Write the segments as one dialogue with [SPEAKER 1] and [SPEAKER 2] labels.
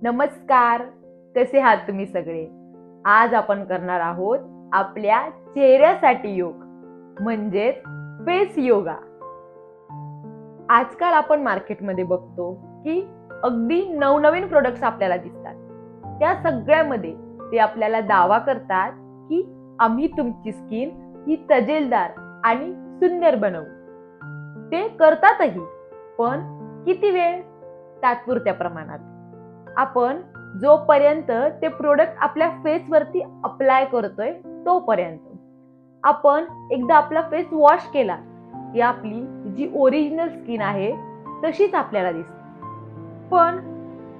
[SPEAKER 1] नमस्कार, कसे आहात तुम्ही सगळे? आज आपण करणार आहोत आपल्या चेहऱ्यासाठी योग म्हणजेच फेस योगा. आजकाल आपण मार्केटमध्ये बघतो की अगदी नवनवीन प्रोडक्ट्स आपल्याला दिसतात. त्या सगळ्यामध्ये ते आपल्याला दावा करतात की आम्ही तुमची स्किन ही तजेलदार आणि सुंदर बनवू. ते करतातही, पण किती वेळ? तात्पुरत्या प्रमाणात. आपण जोपर्यंत ते प्रोडक्ट आपल्या फेसवरती अप्लाय करतोय तोपर्यंत. आपण एकदा आपला फेस वॉश केला की आपली जी ओरिजिनल स्किन आहे तशीच आपल्याला दिसते. पण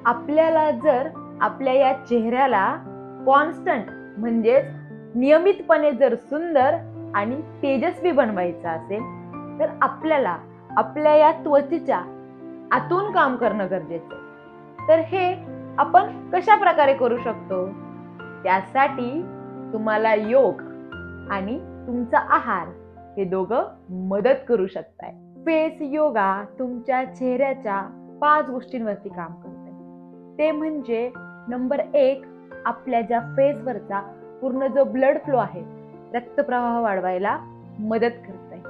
[SPEAKER 1] आपल्याला जर आपल्या या चेहऱ्याला कॉन्स्टंट म्हणजेच नियमितपणे जर सुंदर आणि तेजस्वी बनवायचं असेल तर आपल्याला आपल्या या त्वचेच्या आतून काम करणं गरजेचं आहे. तर हे आपण कशा प्रकारे करू शकतो? त्यासाठी तुम्हाला योग आणि तुमचा आहार हे दोघं मदत करू शकताय. फेस योगा तुमच्या चेहऱ्याच्या 5 गोष्टींवरती काम करते. ते म्हणजे नंबर 1, आपल्या ज्या फेसवरचा पूर्ण जो ब्लड फ्लो आहे, रक्तप्रवाह वाढवायला मदत करते.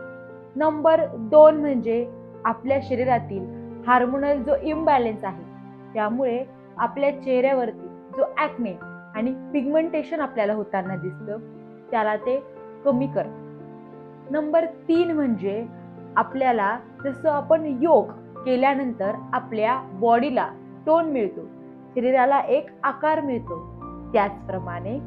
[SPEAKER 1] नंबर 2 म्हणजे आपल्या शरीरातील हार्मोनल जो इम्बॅलन्स आहे त्यामुळे आपल्या चेहऱ्यावरती जो ॲक्ने आणि पिगमेंटेशन आपल्याला होताना दिसतं त्याला ते कमी करतं. नंबर 3 म्हणजे आपल्याला जसं आपण योग केल्यानंतर आपल्या बॉडीला टोन मिळतो, शरीराला एक आकार मिळतो, त्याचप्रमाणे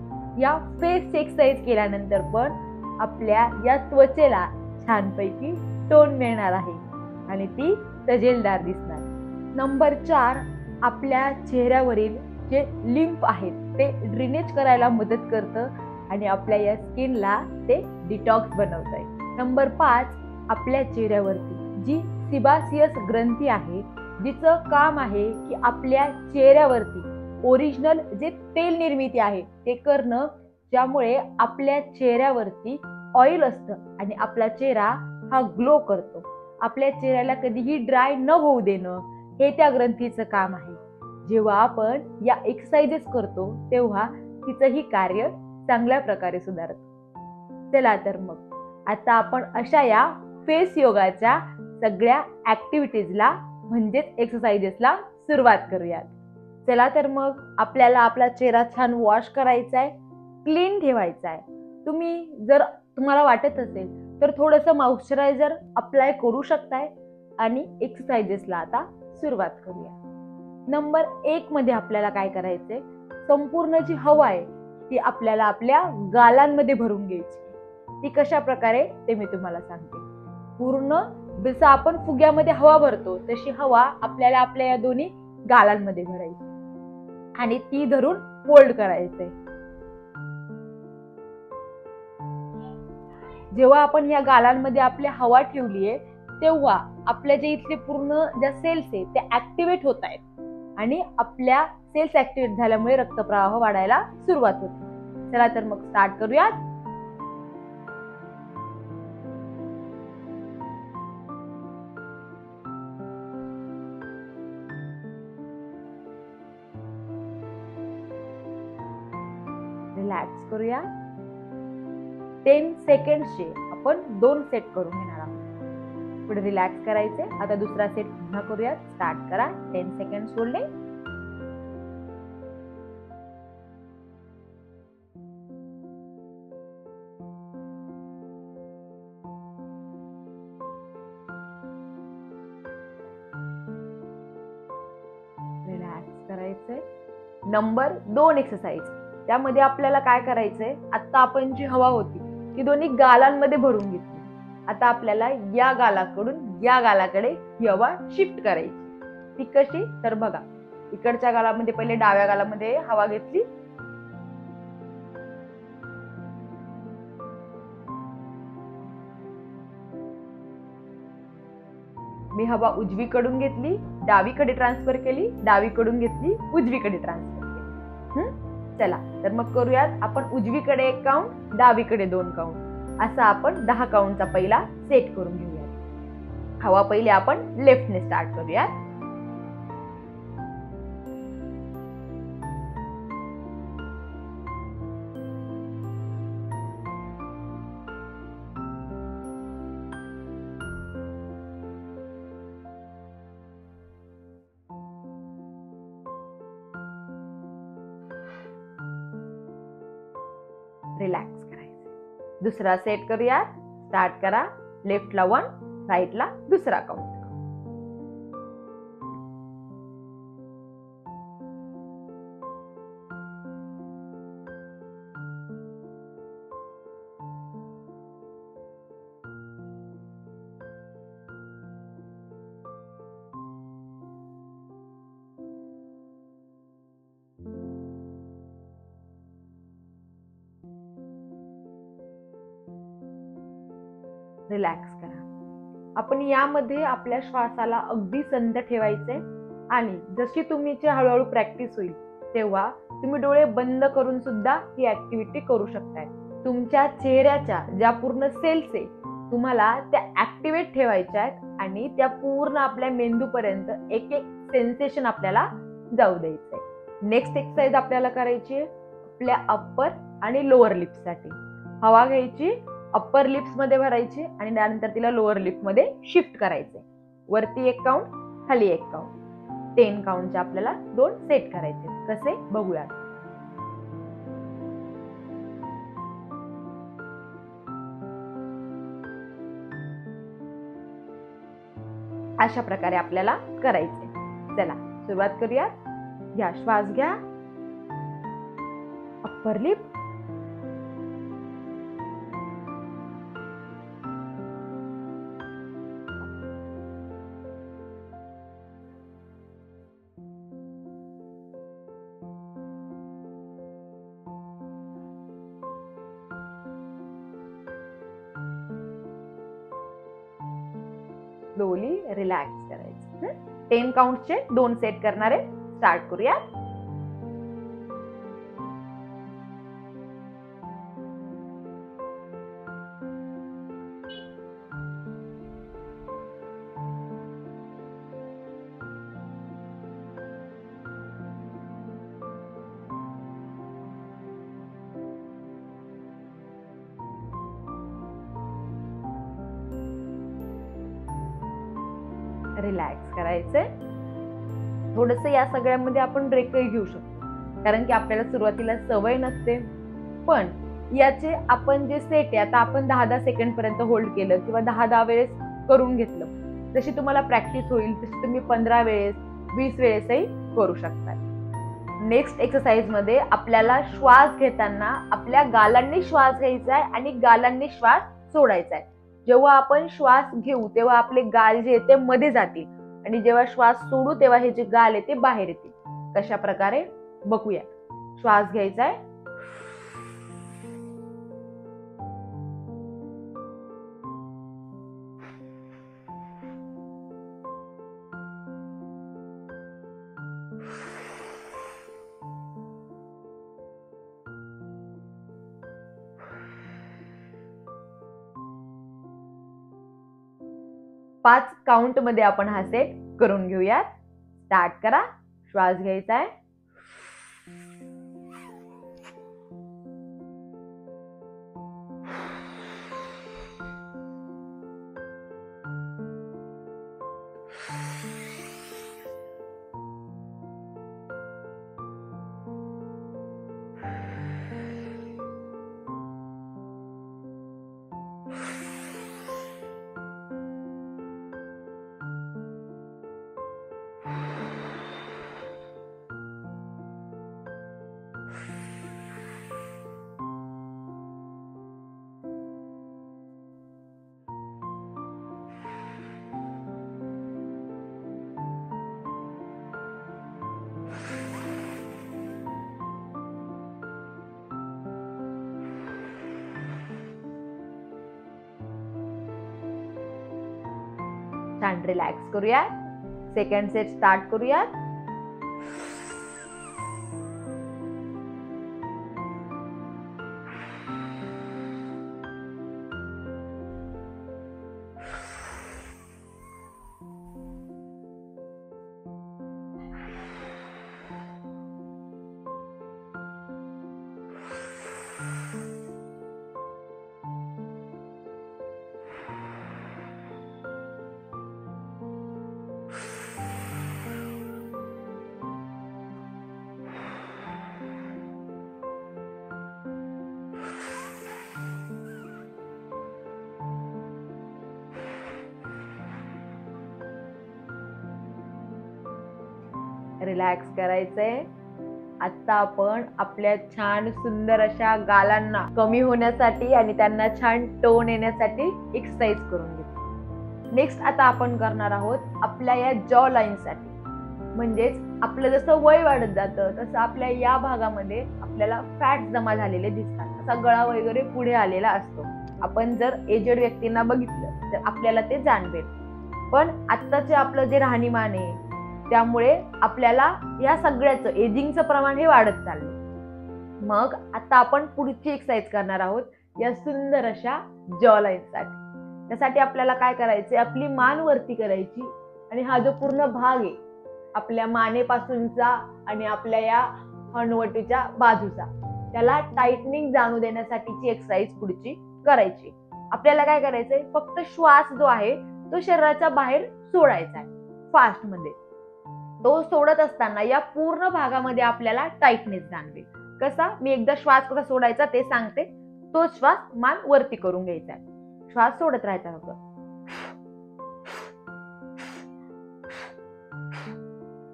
[SPEAKER 1] या फेस एक्सरसाइज केल्यानंतर पण आपल्या या त्वचेला छानपैकी टोन मिळणार आहे आणि ती तजेलदार दिसणार. नंबर 4, आपल्या चेहऱ्यावरील जे लिम्फ आहेत ते ड्रेनेज करायला मदत करतं आणि आपल्या या स्किनला ते डिटॉक्स बनवतंय. नंबर 5, आपल्या चेहऱ्यावरती जी सिबासियस ग्रंथी आहे जिचं काम आहे की आपल्या चेहऱ्यावरती ओरिजिनल जे तेल निर्मिती आहे ते करणं, ज्यामुळे आपल्या चेहऱ्यावरती ऑइल असतं आणि आपला चेहरा हा ग्लो करतो. आपल्या चेहऱ्याला कधीही ड्राय न होऊ देणं हे त्या ग्रंथीचं काम आहे. जेव्हा आपण या एक्सरसाइजेस करतो तेव्हा तिचंही कार्य चांगल्या प्रकारे सुधारतं. चला तर मग आता आपण अशा या फेस योगाच्या सगळ्या ऍक्टिव्हिटीजला म्हणजेच एक्सरसाइजेसला सुरुवात करूयात. चला तर मग आपल्याला आपला चेहरा छान वॉश करायचा आहे, क्लीन ठेवायचा आहे. तुम्हाला वाटत असेल तर थोडंसं मॉइश्चरायझर अप्लाय करू शकताय आणि एक्सरसाइजेसला आता सुरुवात करूया. नंबर 1 मध्ये आपल्याला काय करायचंय, संपूर्ण जी हवा आहे ती आपल्याला आपल्या गालांमध्ये भरून घ्यायची. ती कशा प्रकारे ते मी तुम्हाला सांगते. पूर्ण जसं आपण फुग्यामध्ये हवा भरतो तशी हवा आपल्याला आपल्या या दोन्ही गालांमध्ये भरायची आणि ती धरून होल्ड करायचंय. जेव्हा आपण या गालांमध्ये आपल्या हवा ठेवलीये तेव्हा आपल्या जे इथले पूर्ण ज्या सेल्स आहेत त्या ऍक्टिव्हेट होत आहेत आणि आपल्या सेल्स ऍक्टिव्हेट झाल्यामुळे रक्तप्रवाह वाढायला सुरुवात होते. चला तर मग स्टार्ट करूयात. रिलॅक्स करूया. 10 सेकंड्सचे आपण 2 सेट करून घेणार आहोत. पुढे रिलॅक्स करायचे. आता दुसरा सेट पुन्हा करूयात. स्टार्ट करा. 10 सेकंड सोडले. रिलॅक्स करायचंय. Number 2 exercise. त्यामध्ये आपल्याला काय करायचंय, आता आपण जी हवा होती ती दोन्ही गालांमध्ये भरून घेतली. आता आपल्याला या गालाकडून या गालाकडे ही हवा शिफ्ट करायची. ती कशी तर बघा, इकडच्या गालामध्ये पहिले डाव्या गालामध्ये हवा घेतली, मी हवा उजवीकडून घेतली, डावीकडे ट्रान्सफर केली, डावीकडून घेतली, उजवीकडे ट्रान्सफर केली. चला तर मग करूयात. आपण उजवीकडे 1 काउंट, डावीकडे 2 काउंट असा आपण 10 काउंटचा पहिला सेट करून घेऊया. हवा पहिले आपण लेफ्टने स्टार्ट करूयात. रिलॅक्स करायचं. दुसरा सेट करूया. स्टार्ट करा. लेफ्टला 1, राईटला दुसरा काउंट. रिलॅक्स करा. आपण यामध्ये आपल्या श्वासाला अगदी संथ ठेवायचे आणि जशी तुमची हळूहळू प्रॅक्टिस होईल तेव्हा तुम्ही डोळे बंद करून सुद्धा ही ऍक्टिव्हिटी करू शकताय. तुमच्या चेहऱ्याच्या ज्या पूर्ण सेल्स आहे तुम्हाला त्या ऍक्टिव्हेट ठेवायच्या आहेत आणि त्या पूर्ण आपल्या मेंदूपर्यंत एक एक सेन्सेशन आपल्याला जाऊ द्यायचंय. नेक्स्ट एक्सरसाइज आपल्याला करायची आहे आपल्या अप्पर आणि लोअर लिप्स साठी. हवा घ्यायची, अप्पर लिप्स मध्ये भरायची आणि त्यानंतर तिला लोअर लिप्स मध्ये शिफ्ट करायचे. वरती 1 काउंट, खाली 1 काउंट. 10 काउंटचे आपल्याला 2 सेट करायचे. कसे बघूया. अशा प्रकारे आपल्याला करायचे. चला सुरुवात करूया. घ्या, श्वास घ्या. अप्पर लिप, स्लोली रिलॅक्स करायचं. 10 काउंटचे 2 सेट करणारे. स्टार्ट करूया. रिलॅक्स करायचंय. थोडस या सगळ्यामध्ये आपण ब्रेकही घेऊ शकतो कारण की आपल्याला सुरुवातीला सवय नसते. पण याचे आपण जे सेट आहे आता आपण 10-10 सेकंड पर्यंत होल्ड केलं किंवा 10-10 वेळेस करून घेतलं. जशी तुम्हाला प्रॅक्टिस होईल तशी तुम्ही 15 वेळेस 20 वेळेसही करू शकता. नेक्स्ट एक्सरसाइज मध्ये आपल्याला श्वास घेताना आपल्या गालांनी श्वास घ्यायचा आहे आणि गालांनी श्वास सोडायचा आहे. जेव्हा आपण श्वास घेऊ तेव्हा आपले गाल जे ते मध्ये जातील आणि जेव्हा श्वास सोडू तेव्हा हे जे गाल आहे ते बाहेर येतील. कशा प्रकारे बघूया. श्वास घ्यायचा आहे. पाच काउंट मध्ये आपण हा सेट करून घेऊयात. स्टार्ट करा. श्वास घ्यायचा आहे. छान रिलॅक्स करूया. सेकंड सेट स्टार्ट करूया. रिलॅक्स करायचंय. आता आपण आपल्या छान सुंदर अशा गालांना कमी होण्यासाठी आणि त्यांना छान टोन येण्यासाठी एक्सरसाइज करून घेऊ. नेक्स्ट आता आपण करणार आहोत आपल्या या जॉ लाईन साठी. म्हणजेच आपलं जसं वय वाढत जातं तसं आपल्या या भागामध्ये आपल्याला फॅट जमा झालेले दिसतात. असा गळा वगैरे पुढे आलेला असतो. आपण जर एजेड व्यक्तींना बघितलं तर आपल्याला ते जाणवेल. पण आत्ताचे आपलं जे राहणीमान आहे त्यामुळे आपल्याला या सगळ्याचं एजिंगचं प्रमाण हे वाढत चाललं. मग आता आपण पुढची एक्सरसाइज करणार आहोत या सुंदर अशा जॉ लाईन साठी. त्यासाठी आपल्याला काय करायचे, आपली मान वरती करायची आणि हा जो पूर्ण भाग आहे आपल्या मानेपासूनचा आणि आपल्या या हनुवटीच्या बाजूचा त्याला टाइटनिंग जाणू देण्यासाठीची एक्सरसाइज पुढची करायची. आपल्याला काय करायचंय, फक्त श्वास जो आहे तो शरीराच्या बाहेर सोडायचा आहे फास्ट मध्ये. तो सोडत असताना या पूर्ण भागामध्ये आपल्याला टाइटनेस जाणवेल. कसा, मी एकदा श्वास कसा सोडायचा ते सांगते. तो श्वास मान वरती करून घ्यायचा आहे. श्वास सोडत राहायचा होता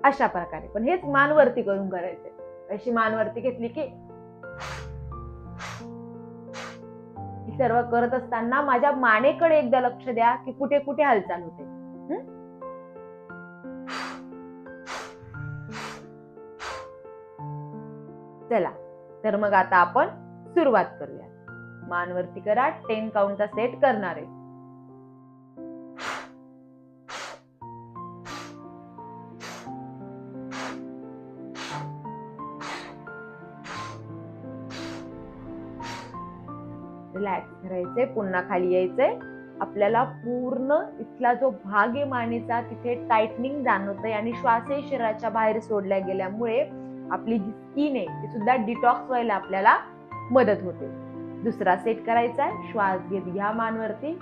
[SPEAKER 1] अशा प्रकारे. पण हेच मान वरती करून करायचंय. अशी मान वरती घेतली की सर्व करत असताना माझ्या मानेकडे एकदा लक्ष द्या की कुठे कुठे हालचाल होते. चला तर मग आता आपण सुरुवात करूया. मान वरती करा. 10 काउंटचा सेट करणार आहे. रिलॅक्स करायचंय. पुन्हा खाली यायचंय. आपल्याला पूर्ण इथला जो भाग आहे मानेचा तिथे टाइटनिंग जाणवतंय आणि श्वासही शरीराच्या बाहेर सोडल्या गेल्यामुळे आपली जी स्किन आहे ती सुद्धा डिटॉक्स व्हायला आपल्याला मदत होते. दुसरा सेट करायचा आहे. श्वास घेत घ्या मानवरती.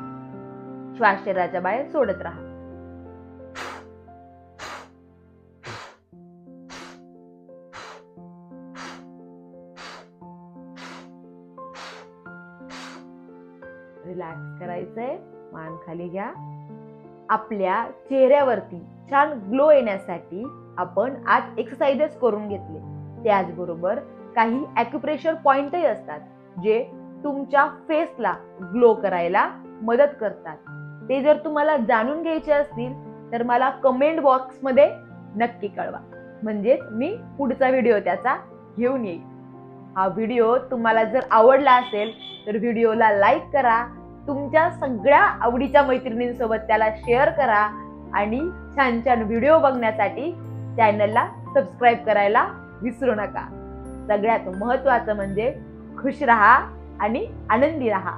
[SPEAKER 1] श्वास शरीराच्या बाहेर सोडत राहा. रिलॅक्स करायचंय. मान खाली घ्या. आपल्या चेहऱ्यावरती छान ग्लो येण्यासाठी आपण आज एक्सरसाइजेस करून घेतले. त्याचबरोबर काही ॲक्युप्रेशर पॉइंटही असतात जे तुमच्या फेसला ग्लो करायला मदत करतात. ते जर तुम्हाला जाणून घ्यायचे असतील तर मला कमेंट बॉक्समध्ये नक्की कळवा. म्हणजेच मी पुढचा व्हिडिओ त्याचा घेऊन येईल. हा व्हिडिओ तुम्हाला जर आवडला असेल तर व्हिडिओला लाईक करा. तुमच्या सगळ्या आवडीच्या मैत्रिणींसोबत त्याला शेअर करा आणि छान छान व्हिडिओ बघण्यासाठी चॅनलला सबस्क्राईब करायला विसरू नका. सगळ्यात महत्त्वाचं म्हणजे खुश राहा आणि आनंदी राहा.